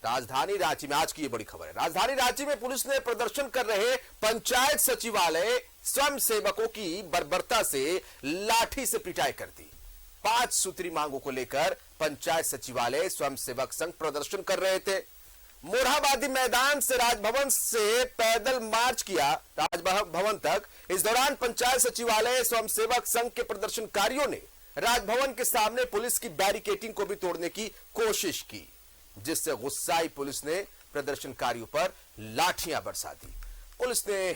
राजधानी रांची में आज की ये बड़ी खबर है। राजधानी रांची में पुलिस ने प्रदर्शन कर रहे पंचायत सचिवालय स्वयं सेवकों की बर्बरता से लाठी से पिटाई कर दी। 5 सूत्री मांगों को लेकर पंचायत सचिवालय स्वयं सेवक संघ प्रदर्शन कर रहे थे। मोरहाबादी मैदान से राजभवन से पैदल मार्च किया राजभवन तक। इस दौरान पंचायत सचिवालय स्वयं सेवक संघ के प्रदर्शनकारियों ने राजभवन के सामने पुलिस की बैरिकेडिंग को भी तोड़ने की कोशिश की, जिससे गुस्साई पुलिस ने प्रदर्शनकारियों पर लाठियां बरसा दी। पुलिस ने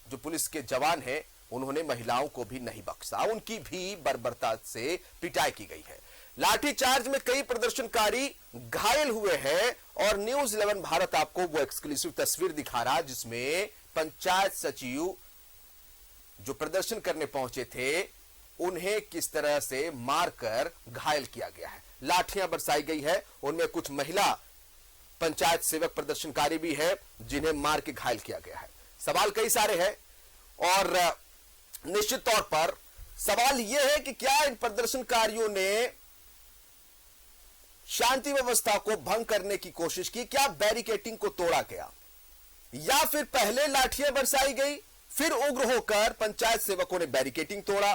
जो पुलिस के जवान हैं उन्होंने महिलाओं को भी नहीं बख्शा, उनकी भी बर्बरता से पिटाई की गई है। लाठीचार्ज में कई प्रदर्शनकारी घायल हुए हैं और न्यूज 11 भारत आपको वो एक्सक्लूसिव तस्वीर दिखा रहा जिसमें पंचायत सचिव जो प्रदर्शन करने पहुंचे थे उन्हें किस तरह से मारकर घायल किया गया है। लाठियां बरसाई गई है, उनमें कुछ महिला पंचायत सेवक प्रदर्शनकारी भी है जिन्हें मार के घायल किया गया है। सवाल कई सारे हैं और निश्चित तौर पर सवाल यह है कि क्या इन प्रदर्शनकारियों ने शांति व्यवस्था को भंग करने की कोशिश की, क्या बैरिकेडिंग को तोड़ा गया, या फिर पहले लाठियां बरसाई गई फिर उग्र होकर पंचायत सेवकों ने बैरिकेडिंग तोड़ा।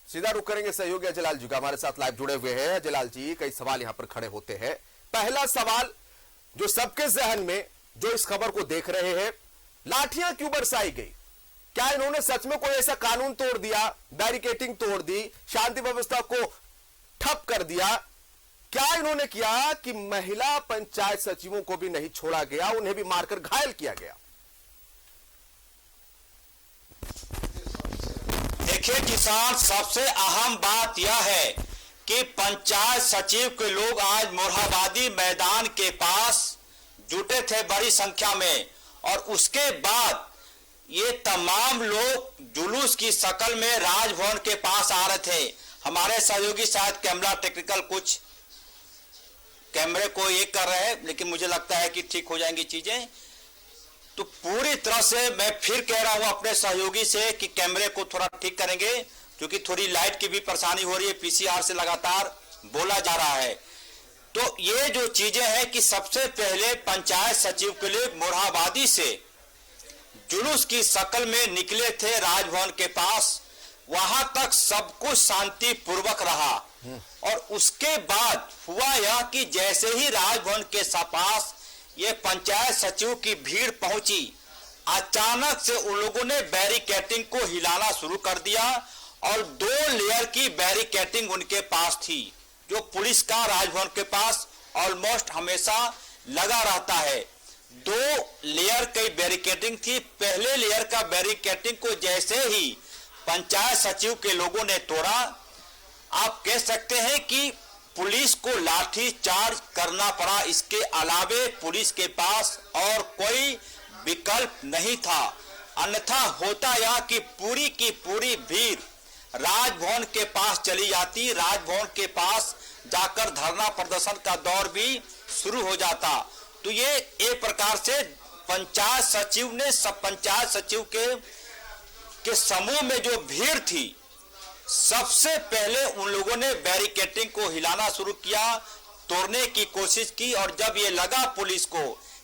सीधा रुक करेंगे सहयोगी अजय लाल जी का, हमारे साथ लाइव जुड़े हुए हैं। अजय लाल जी, कई सवाल यहां पर खड़े होते हैं। पहला सवाल जो सबके जहन में जो इस खबर को देख रहे हैं, लाठियां क्यों बरसाई गई? क्या इन्होंने सच में कोई ऐसा कानून तोड़ दिया, बैरिकेडिंग तोड़ दी, शांति व्यवस्था को ठप कर दिया? क्या इन्होंने किया कि महिला पंचायत सचिवों को भी नहीं छोड़ा गया, उन्हें भी मारकर घायल किया गया? देखिए किसान, सबसे अहम बात यह है कि पंचायत सचिव के लोग आज मोरहाबादी मैदान के पास जुटे थे बड़ी संख्या में, और उसके बाद ये तमाम लोग जुलूस की शक्ल में राजभवन के पास आ रहे थे। हमारे सहयोगी शायद कैमरा टेक्निकल कुछ कैमरे को ये कर रहे हैं, लेकिन मुझे लगता है कि ठीक हो जाएंगी चीजें। तो पूरी तरह से मैं फिर कह रहा हूं अपने सहयोगी से कि कैमरे को थोड़ा ठीक करेंगे, क्योंकि थोड़ी लाइट की भी परेशानी हो रही है, पीसीआर से लगातार बोला जा रहा है। तो ये जो चीजें हैं कि सबसे पहले पंचायत सचिव के लिए मोरहाबादी से जुलूस की शक्ल में निकले थे राजभवन के पास, वहां तक सब कुछ शांति पूर्वक रहा। और उसके बाद हुआ यह कि जैसे ही राजभवन के पास ये पंचायत सचिव की भीड़ पहुंची, अचानक से उन लोगों ने बैरिकेडिंग को हिलाना शुरू कर दिया, और 2 लेयर की बैरिकेडिंग उनके पास थी, जो पुलिस का राजभवन के पास ऑलमोस्ट हमेशा लगा रहता है। 2 लेयर की बैरिकेडिंग थी। पहले लेयर का बैरिकेडिंग को जैसे ही पंचायत सचिव के लोगों ने तोड़ा, आप कह सकते हैं कि पुलिस को लाठी चार्ज करना पड़ा। इसके अलावे पुलिस के पास और कोई विकल्प नहीं था, अन्यथा होता यह कि पूरी की पूरी भीड़ राजभवन के पास चली जाती, राजभवन के पास जाकर धरना प्रदर्शन का दौर भी शुरू हो जाता। तो ये एक प्रकार से पंचायत सचिव ने सब पंचायत सचिव के समूह में जो भीड़ थी, सबसे पहले उन लोगों ने बैरिकेडिंग को हिलाना शुरू किया, तोड़ने की कोशिश की, और जब ये लगा पुलिस को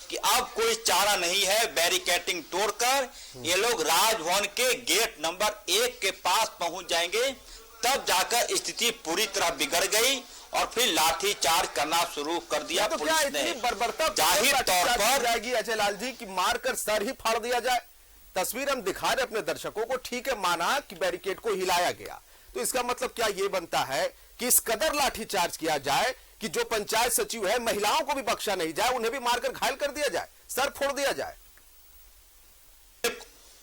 कि अब कोई चारा नहीं है, बैरिकेडिंग तोड़कर ये लोग राजभवन के गेट नंबर 1 के पास पहुंच जाएंगे, तब जाकर स्थिति पूरी तरह बिगड़ गई और फिर लाठी चार्ज करना शुरू कर दिया। तो पुलिस क्या ने बर्बरता जाहिर तौर पर जाएगी अजय लाल जी कि मारकर सर ही फाड़ दिया जाए? तस्वीर हम दिखा रहे अपने दर्शकों को, ठीक है, माना कि बैरिकेड को हिलाया गया, तो इसका मतलब क्या यह बनता है कि इस कदर लाठीचार्ज किया जाए कि जो पंचायत सचिव है महिलाओं को भी बख्शा नहीं जाए, उन्हें भी मारकर घायल कर दिया जाए, सर फोड़ दिया जाए?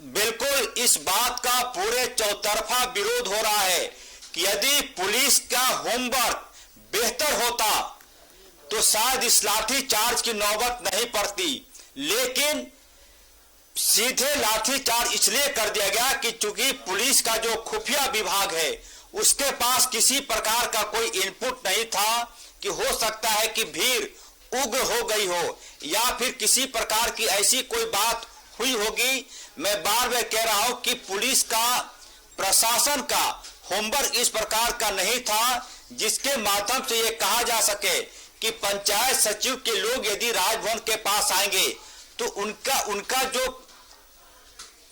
बिल्कुल इस बात का पूरे चौतरफा विरोध हो रहा है कि यदि पुलिस का होमवर्क बेहतर होता तो शायद इस लाठी चार्ज की नौबत नहीं पड़ती, लेकिन सीधे लाठी चार्ज इसलिए कर दिया गया कि चूंकि पुलिस का जो खुफिया विभाग है उसके पास किसी प्रकार का कोई इनपुट नहीं था कि हो सकता है कि भीड़ उग्र हो गई हो या फिर किसी प्रकार की ऐसी कोई बात हुई होगी। मैं बार बार कह रहा हूं कि पुलिस का, प्रशासन का होमवर्क इस प्रकार का नहीं था जिसके माध्यम से ये कहा जा सके कि पंचायत सचिव के लोग यदि राजभवन के पास आएंगे तो उनका जो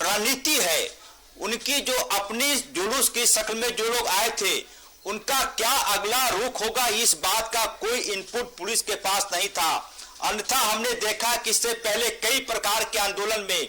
रणनीति है, उनकी जो अपनी जुलूस की शक्ल में जो लोग आए थे, उनका क्या अगला रुख होगा, इस बात का कोई इनपुट पुलिस के पास नहीं था। अन्यथा हमने देखा कि इससे पहले कई प्रकार के आंदोलन में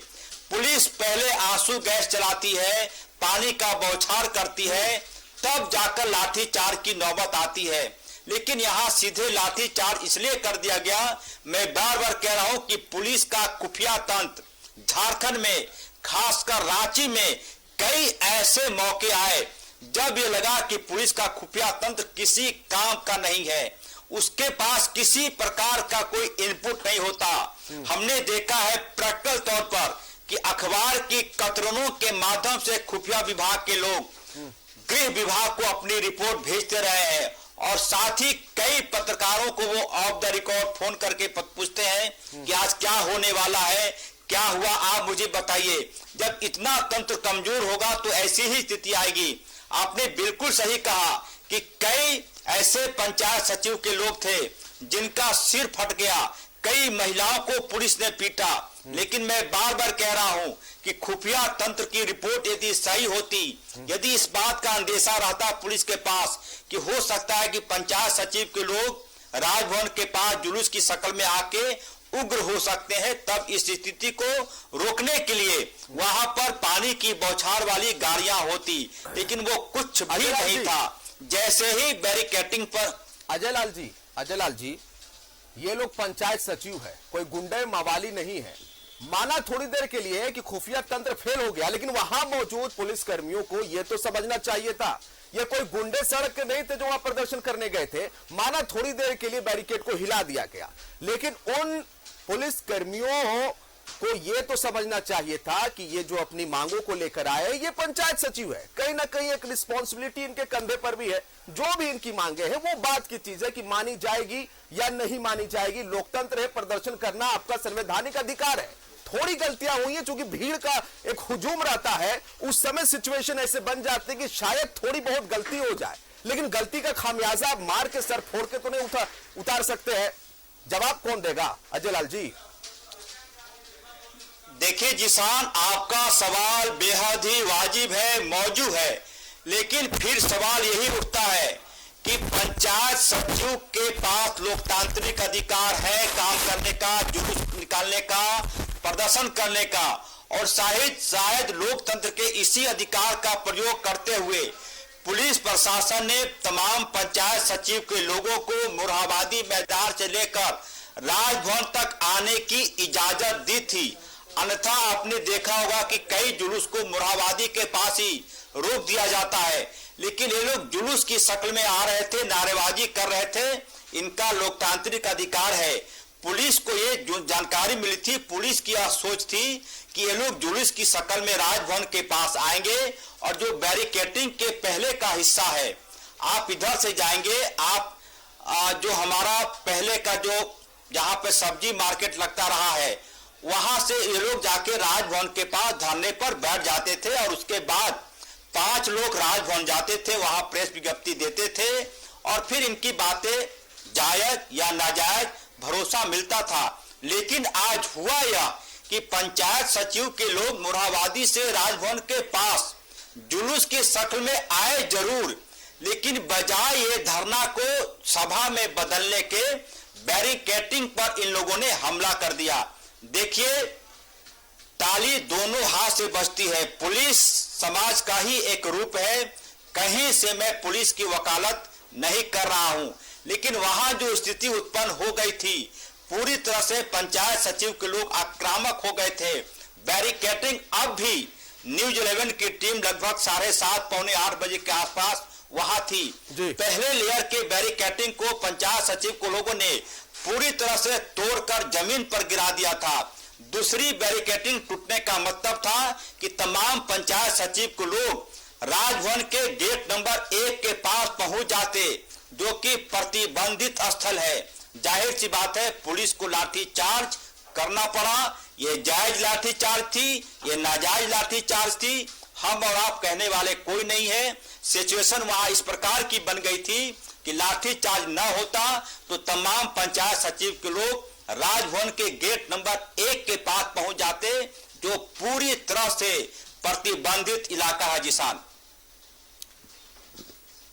पुलिस पहले आंसू गैस चलाती है, पानी का बौछार करती है, तब जाकर लाठीचार्ज की नौबत आती है। लेकिन यहां सीधे लाठीचार्ज इसलिए कर दिया गया। मैं बार बार कह रहा हूं कि पुलिस का खुफिया तंत्र झारखंड में, खासकर रांची में कई ऐसे मौके आए जब ये लगा कि पुलिस का खुफिया तंत्र किसी काम का नहीं है, उसके पास किसी प्रकार का कोई इनपुट नहीं होता। हमने देखा है प्रैक्टिकल तौर पर कि अखबार की कतरनों के माध्यम से खुफिया विभाग के लोग गृह विभाग को अपनी रिपोर्ट भेजते रहे हैं, और साथ ही कई पत्रकारों को वो ऑफ द रिकॉर्ड फोन करके पूछते हैं कि आज क्या होने वाला है, क्या हुआ, आप मुझे बताइए। जब इतना तंत्र कमजोर होगा तो ऐसी ही स्थिति आएगी। आपने बिल्कुल सही कहा कि कई ऐसे पंचायत सचिव के लोग थे जिनका सिर फट गया, कई महिलाओं को पुलिस ने पीटा। लेकिन मैं बार बार कह रहा हूं कि खुफिया तंत्र की रिपोर्ट यदि सही होती, यदि इस बात का अंदेशा रहता पुलिस के पास कि हो सकता है कि पंचायत सचिव के लोग राजभवन के पास जुलूस की शक्ल में आके उग्र हो सकते हैं, तब इस स्थिति को रोकने के लिए वहां पर पानी की बौछार वाली गाड़ियां होती, लेकिन वो कुछ भी नहीं था। जैसे ही बैरिकेटिंग पर अजय लाल जी, ये लोग पंचायत सचिव है, कोई गुंडे मवाली नहीं है। माना थोड़ी देर के लिए कि खुफिया तंत्र फेल हो गया, लेकिन वहां मौजूद पुलिस कर्मियों को यह तो समझना चाहिए था ये कोई गुंडे सड़क के नहीं थे जो वहां प्रदर्शन करने गए थे। माना थोड़ी देर के लिए बैरिकेड को हिला दिया गया, लेकिन उन पुलिस कर्मियों को यह तो समझना चाहिए था कि ये जो अपनी मांगों को लेकर आए, ये पंचायत सचिव है, कहीं ना कहीं एक रिस्पॉन्सिबिलिटी इनके कंधे पर भी है। जो भी इनकी मांगे हैं वो बात की चीज है कि मानी जाएगी या नहीं मानी जाएगी। लोकतंत्र है, प्रदर्शन करना आपका संवैधानिक अधिकार है। थोड़ी गलतियां हुई हैं, चूंकि भीड़ का एक हुजूम रहता है, उस समय सिचुएशन ऐसे बन जाती है कि शायद थोड़ी बहुत गलती हो जाए, लेकिन गलती का खामियाजा आप मार के सर फोड़ के तो नहीं उतार सकते हैं। जवाब कौन देगा अजय लाल जी? देखिए जिसान, आपका सवाल बेहद ही वाजिब है, मौजूद है, लेकिन फिर सवाल यही उठता है कि पंचायत सचिव के पास लोकतांत्रिक अधिकार है काम करने का, जुलूस निकालने का, प्रदर्शन करने का, और शायद लोकतंत्र के इसी अधिकार का प्रयोग करते हुए पुलिस प्रशासन ने तमाम पंचायत सचिव के लोगों को मोरहाबादी मैदान से लेकर राजभवन तक आने की इजाजत दी थी। अन्यथा आपने देखा होगा कि कई जुलूस को मोरहाबादी के पास ही रोक दिया जाता है, लेकिन ये लोग जुलूस की शक्ल में आ रहे थे, नारेबाजी कर रहे थे, इनका लोकतांत्रिक अधिकार है। पुलिस को ये जो जानकारी मिली थी, पुलिस की यह सोच थी कि ये लोग जुलूस की शक्ल में राजभवन के पास आएंगे, और जो बैरिकेटिंग के पहले का हिस्सा है, आप इधर से जाएंगे, आप जो हमारा पहले का जो जहां पे सब्जी मार्केट लगता रहा है, वहां से ये लोग जाके राजभवन के पास धरने पर बैठ जाते थे, और उसके बाद 5 लोग राजभवन जाते थे, वहां प्रेस विज्ञप्ति देते थे, और फिर इनकी बातें जायज या नाजायज भरोसा मिलता था। लेकिन आज हुआ यह कि पंचायत सचिव के लोग मोरहाबादी से राजभवन के पास जुलूस की शक्ल में आए जरूर, लेकिन बजाय ये धरना को सभा में बदलने के बैरिकेटिंग पर इन लोगों ने हमला कर दिया। देखिए, ताली दोनों हाथ से बजती है। पुलिस समाज का ही एक रूप है, कहीं से मैं पुलिस की वकालत नहीं कर रहा हूं, लेकिन वहां जो स्थिति उत्पन्न हो गई थी, पूरी तरह से पंचायत सचिव के लोग आक्रामक हो गए थे। बैरिकेटिंग अब भी न्यूज 11 की टीम लगभग 7:30 पौने 8 बजे के आसपास वहां थी। पहले लेयर के बैरिकेटिंग को पंचायत सचिव को लोगों ने पूरी तरह से तोड़कर जमीन पर गिरा दिया था। दूसरी बैरिकेटिंग टूटने का मतलब था कि तमाम पंचायत सचिव को लोग राजभवन के गेट नंबर 1 के पास पहुंच जाते, जो कि प्रतिबंधित स्थल है। जाहिर सी बात है, पुलिस को लाठीचार्ज करना पड़ा, ये जायज लाठीचार्ज थी, ये नाजायज लाठीचार्ज थी, हम और आप कहने वाले कोई नहीं है। सिचुएशन वहां इस प्रकार की बन गई थी कि लाठीचार्ज न होता तो तमाम पंचायत सचिव के लोग राजभवन के गेट नंबर 1 के पास पहुंच जाते, जो पूरी तरह से प्रतिबंधित इलाका है जिसान।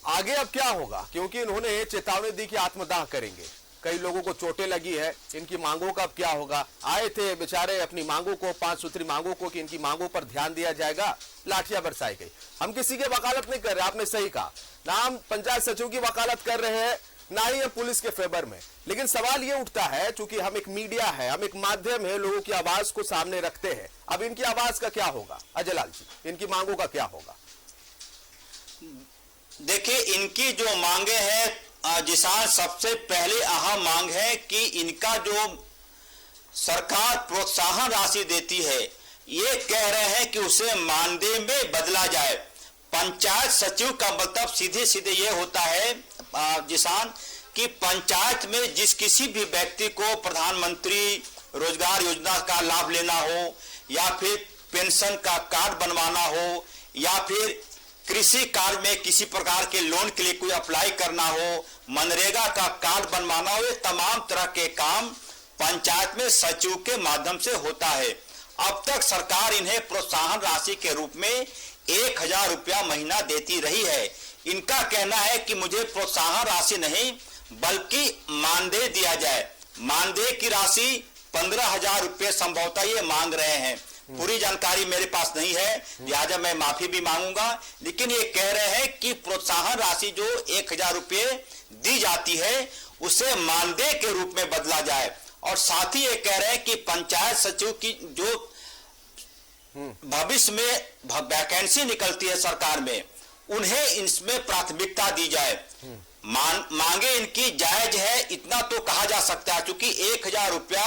आगे अब क्या होगा, क्योंकि इन्होंने चेतावनी दी कि आत्मदाह करेंगे, कई लोगों को चोटें लगी है, इनकी मांगों का अब क्या होगा। आए थे बेचारे अपनी मांगों को, 5 सूत्री मांगों को, कि इनकी मांगों पर ध्यान दिया जाएगा, लाठियां बरसाई गई। हम किसी की वकालत नहीं कर रहे, आपने सही कहा, ना हम पंचायत सचिव की वकालत कर रहे हैं, ना ही हम पुलिस के फेवर में। लेकिन सवाल यह उठता है, चूंकि हम एक मीडिया है, हम एक माध्यम है, लोगों की आवाज को सामने रखते हैं, अब इनकी आवाज का क्या होगा अजय लाल जी, इनकी मांगों का क्या होगा? देखिए, इनकी जो मांगे हैं जिसान, सबसे पहले अहम मांग है कि इनका जो सरकार प्रोत्साहन राशि देती है, ये कह रहे हैं कि उसे मानदेय में बदला जाए। पंचायत सचिव का मतलब सीधे सीधे ये होता है जिसान कि पंचायत में जिस किसी भी व्यक्ति को प्रधानमंत्री रोजगार योजना का लाभ लेना हो, या फिर पेंशन का कार्ड बनवाना हो, या फिर कृषि कार्य में किसी प्रकार के लोन के लिए कोई अप्लाई करना हो, मनरेगा का कार्ड बनवाना हो, ये तमाम तरह के काम पंचायत में सचिव के माध्यम से होता है। अब तक सरकार इन्हें प्रोत्साहन राशि के रूप में 1000 रुपया महीना देती रही है। इनका कहना है कि मुझे प्रोत्साहन राशि नहीं बल्कि मानदेय दिया जाए। मानदेय की राशि 15,000 रुपये संभवतः ये मांग रहे हैं, पूरी जानकारी मेरे पास नहीं है, लिहाजा मैं माफी भी मांगूंगा। लेकिन ये कह रहे हैं कि प्रोत्साहन राशि जो 1000 रुपये दी जाती है उसे मानदेय के रूप में बदला जाए। और साथ ही ये कह रहे हैं कि पंचायत सचिव की जो भविष्य में वैकेंसी निकलती है सरकार में, उन्हें इसमें प्राथमिकता दी जाए। मांगे इनकी जायज है, इतना तो कहा जा सकता है, क्योंकि 1000 रुपया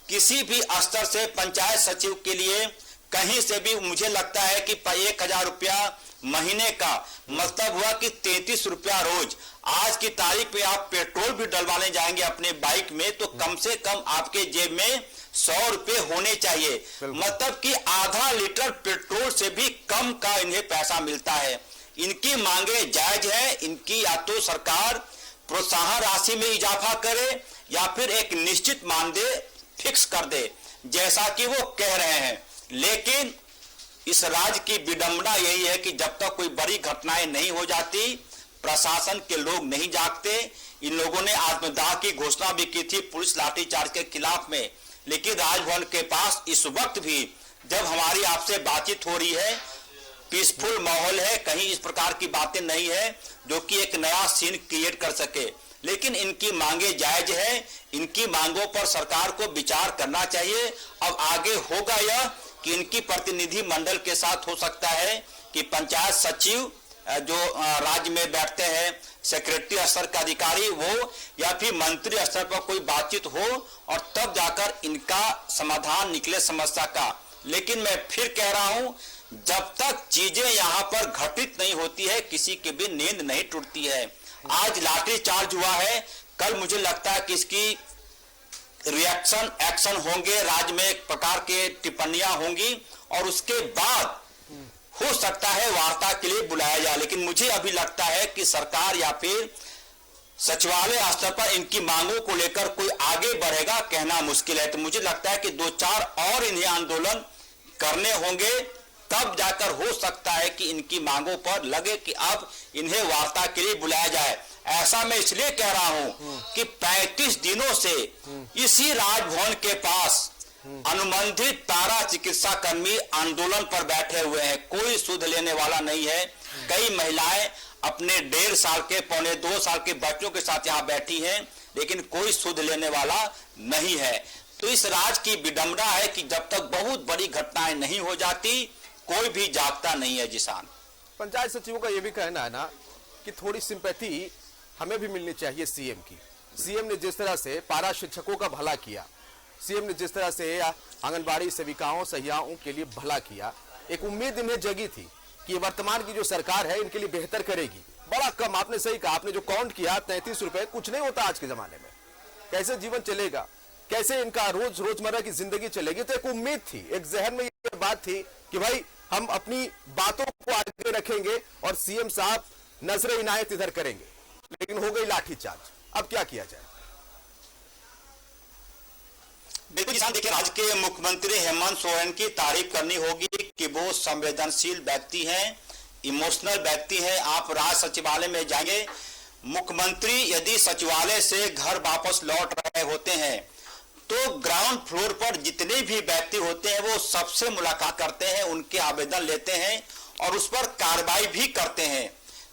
किसी भी स्तर से पंचायत सचिव के लिए कहीं से भी, मुझे लगता है कि 1000 रुपया महीने का मतलब हुआ कि 33 रुपया रोज। आज की तारीख में आप पेट्रोल भी डलवाने जाएंगे अपने बाइक में तो कम से कम आपके जेब में 100 रुपये होने चाहिए, मतलब कि आधा लीटर पेट्रोल से भी कम का इन्हें पैसा मिलता है। इनकी मांगे जायज है, इनकी या तो सरकार प्रोत्साहन राशि में इजाफा करे या फिर एक निश्चित मानदेय फिक्स कर दे, जैसा कि वो कह रहे हैं। लेकिन इस राज्य की विडंबना यही है कि जब तक कोई बड़ी घटनाएं नहीं हो जाती, प्रशासन के लोग नहीं जागते। इन लोगों ने आत्मदाह की घोषणा भी की थी पुलिस लाठीचार्ज के खिलाफ में, लेकिन राजभवन के पास इस वक्त भी जब हमारी आपसे बातचीत हो रही है, पीसफुल माहौल है, कहीं इस प्रकार की बातें नहीं है जो कि एक नया सीन क्रिएट कर सके। लेकिन इनकी मांगे जायज है, इनकी मांगों पर सरकार को विचार करना चाहिए। अब आगे होगा यह कि इनकी प्रतिनिधि मंडल के साथ हो सकता है कि पंचायत सचिव जो राज्य में बैठते हैं, सेक्रेटरी स्तर का अधिकारी वो, या फिर मंत्री स्तर पर कोई बातचीत हो और तब जाकर इनका समाधान निकले समस्या का। लेकिन मैं फिर कह रहा हूं, जब तक चीजें यहाँ पर घटित नहीं होती है, किसी की भी नींद नहीं टूटती है। आज लाठीचार्ज हुआ है, कल मुझे लगता है कि इसकी रिएक्शन एक्शन होंगे, राज्य में एक प्रकार के टिप्पणियां होंगी और उसके बाद हो सकता है वार्ता के लिए बुलाया जाए। लेकिन मुझे अभी लगता है कि सरकार या फिर सचिवालय स्तर पर इनकी मांगों को लेकर कोई आगे बढ़ेगा कहना मुश्किल है। तो मुझे लगता है कि 2-4 और इन्हें आंदोलन करने होंगे, तब जाकर हो सकता है कि इनकी मांगों पर लगे कि अब इन्हें वार्ता के लिए बुलाया जाए। ऐसा मैं इसलिए कह रहा हूं कि 35 दिनों से इसी राजभवन के पास अनुबंधित पैरा चिकित्सा कर्मी आंदोलन पर बैठे हुए हैं, कोई सुध लेने वाला नहीं है। कई महिलाएं अपने 1.5 साल के, 1.25 साल के बच्चों के साथ यहाँ बैठी हैं, लेकिन कोई सुध लेने वाला नहीं है। तो इस राज्य की विडंबना है कि जब तक बहुत बड़ी घटनाएं नहीं हो जाती, कोई भी जागता नहीं है जिसान। पंचायत सचिवों का यह भी कहना है ना कि थोड़ी सिंपैथी हमें भी मिलनी चाहिए सीएम की। सीएम ने जिस तरह से पारा शिक्षकों का भला किया, सीएम ने जिस तरह से आंगनबाड़ी सेविकाओं सहियाओं के लिए भला किया, एक उम्मीद इन्हें जगी थी कि वर्तमान की जो सरकार है इनके लिए बेहतर करेगी। बड़ा कम, आपने सही कहा, आपने जो काउंट किया 33 रुपए कुछ नहीं होता आज के जमाने में, कैसे जीवन चलेगा। कैसे इनका रोजमर्रा की जिंदगी चलेगी। तो एक उम्मीद थी, एक जहन में ये बात थी कि भाई हम अपनी बातों को आगे रखेंगे और सीएम साहब नजरे इनायत इधर करेंगे, लेकिन हो गई लाठीचार्ज। अब क्या किया जाए? बिल्कुल किसान, देखिए राज्य के मुख्यमंत्री हेमंत सोरेन की तारीफ करनी होगी कि वो संवेदनशील व्यक्ति हैं, इमोशनल व्यक्ति हैं। आप राज्य सचिवालय में जाएंगे, मुख्यमंत्री यदि सचिवालय से घर वापस लौट रहे होते हैं तो ग्राउंड फ्लोर पर जितने भी व्यक्ति होते हैं वो सबसे मुलाकात करते हैं, उनके आवेदन लेते हैं और उस पर कार्रवाई भी करते हैं।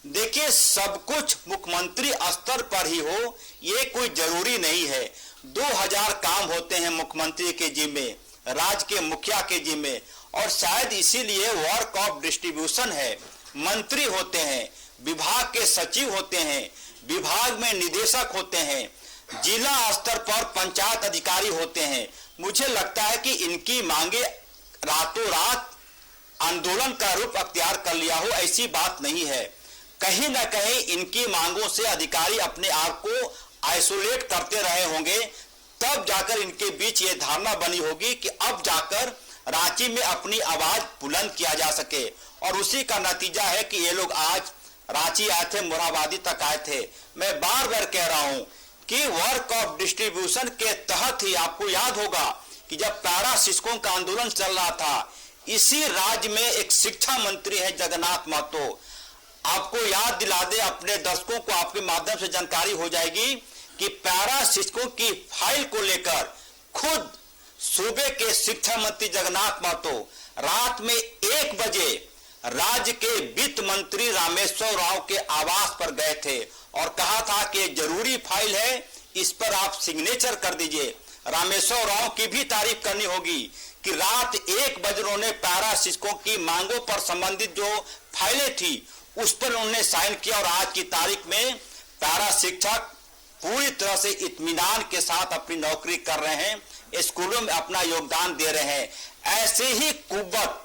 देखिए, सब कुछ मुख्यमंत्री स्तर पर ही हो ये कोई जरूरी नहीं है। 2000 काम होते हैं मुख्यमंत्री के जिम्मे, राज्य के मुखिया के जिम्मे, और शायद इसीलिए वर्क ऑफ डिस्ट्रीब्यूशन है। मंत्री होते हैं, विभाग के सचिव होते हैं, विभाग में निदेशक होते हैं, जिला स्तर पर पंचायत अधिकारी होते हैं। मुझे लगता है कि इनकी मांगे रातों रात आंदोलन का रूप अख्तियार कर लिया हो, ऐसी बात नहीं है। कहीं ना कहीं इनकी मांगों से अधिकारी अपने आप को आइसोलेट करते रहे होंगे, तब जाकर इनके बीच ये धारणा बनी होगी कि अब जाकर रांची में अपनी आवाज बुलंद किया जा सके। और उसी का नतीजा है कि ये लोग आज रांची आए थे, मोरहाबादी तक आए थे। मैं बार बार कह रहा हूं कि वर्क ऑफ डिस्ट्रीब्यूशन के तहत ही, आपको याद होगा कि जब पैरा शिक्षकों का आंदोलन चल रहा था, इसी राज्य में एक शिक्षा मंत्री है जगन्नाथ महतो। आपको याद दिला दे, अपने दर्शकों को आपके माध्यम से जानकारी हो जाएगी कि पैरा शिक्षकों की फाइल को लेकर खुद सूबे के शिक्षा मंत्री जगन्नाथ महतो रात में 1 बजे राज्य के वित्त मंत्री रामेश्वर राव के आवास पर गए थे और कहा था कि जरूरी फाइल है, इस पर आप सिग्नेचर कर दीजिए। रामेश्वर राव की भी तारीफ करनी होगी कि रात 1 बजे उन्होंने पैरा शिक्षकों की मांगों पर संबंधित जो फाइलें थी उस पर उन्होंने साइन किया और आज की तारीख में पैरा शिक्षक पूरी तरह से इत्मीनान के साथ अपनी नौकरी कर रहे हैं, स्कूलों में अपना योगदान दे रहे हैं। ऐसे ही कुव्वत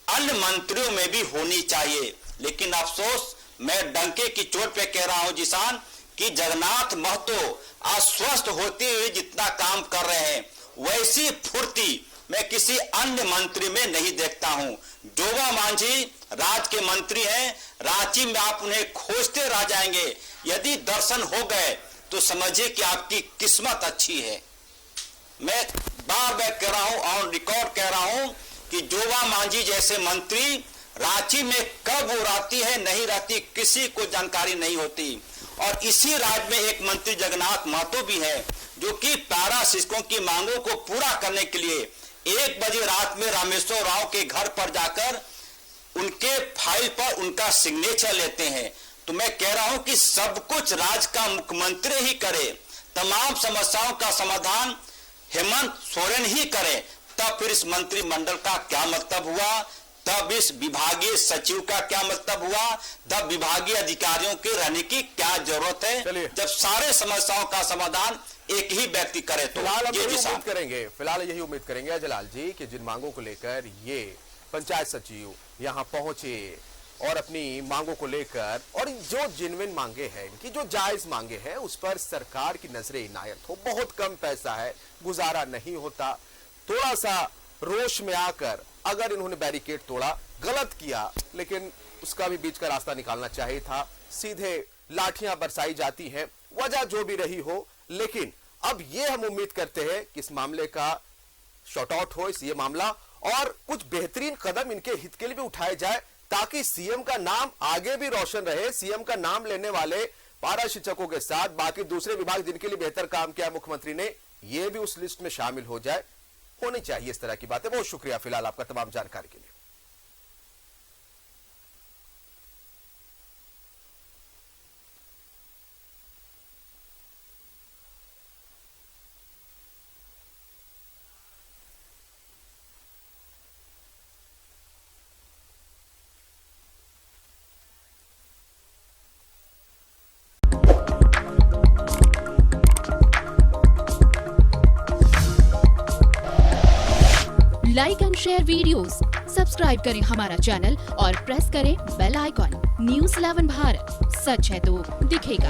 अन्य मंत्रियों में भी होनी चाहिए। लेकिन अफसोस, मैं डंके की चोट पे कह रहा हूं जिसान, कि जगन्नाथ महतो अस्वस्थ होते हुए जितना काम कर रहे हैं वैसी फुर्ती मैं किसी अन्य मंत्री में नहीं देखता हूं। जोबा मांझी राज्य के मंत्री हैं, रांची में आप उन्हें खोजते रह जाएंगे। यदि दर्शन हो गए तो समझिए कि आपकी किस्मत अच्छी है। मैं बार बार कह रहा हूं, ऑन रिकॉर्ड कह रहा हूं कि जोबा मांझी जैसे मंत्री रांची में कब वो रहती है नहीं रहती किसी को जानकारी नहीं होती। और इसी राज्य में एक मंत्री जगन्नाथ महतो भी है जो कि पैरा शिक्षकों की मांगों को पूरा करने के लिए 1 बजे रात में रामेश्वर राव के घर पर जाकर उनके फाइल पर उनका सिग्नेचर लेते हैं। तो मैं कह रहा हूं कि सब कुछ राज्य का मुख्यमंत्री ही करे, तमाम समस्याओं का समाधान हेमंत सोरेन ही करे, तब फिर इस मंत्रिमंडल का क्या मतलब हुआ, तब इस विभागीय सचिव का क्या मतलब हुआ, तब विभागीय अधिकारियों के रहने की क्या जरूरत है, जब सारे समस्याओं का समाधान एक ही व्यक्ति करे। तो फिलहाल यही उम्मीद करेंगे अजलाल जी कि जिन मांगों को लेकर ये पंचायत सचिव यहाँ पहुंचे और अपनी मांगों को लेकर, और जो जेन्युइन मांगे हैं, इनकी जो जायज मांगे हैं, उस पर सरकार की नजरे इनायत हो। बहुत कम पैसा है, गुजारा नहीं होता। थोड़ा सा रोष में आकर अगर इन्होंने बैरिकेड तोड़ा, गलत किया, लेकिन उसका भी बीच का रास्ता निकालना चाहिए था। सीधे लाठियां बरसाई जाती हैं, वजह जो भी रही हो, लेकिन अब ये हम उम्मीद करते हैं कि इस मामले का शॉर्ट आउट हो, ये मामला, और कुछ बेहतरीन कदम इनके हित के लिए भी उठाए जाए ताकि सीएम का नाम आगे भी रोशन रहे। सीएम का नाम लेने वाले पारा शिक्षकों के साथ बाकी दूसरे विभाग जिनके लिए बेहतर काम किया मुख्यमंत्री ने, ये भी उस लिस्ट में शामिल हो जाए। होनी चाहिए इस तरह की बातें। बहुत शुक्रिया फिलहाल आपका तमाम जानकारी के लिए। Like and share videos, subscribe करें हमारा चैनल और प्रेस करें बेल आइकॉन। न्यूज़ 11 भारत, सच है तो दिखेगा।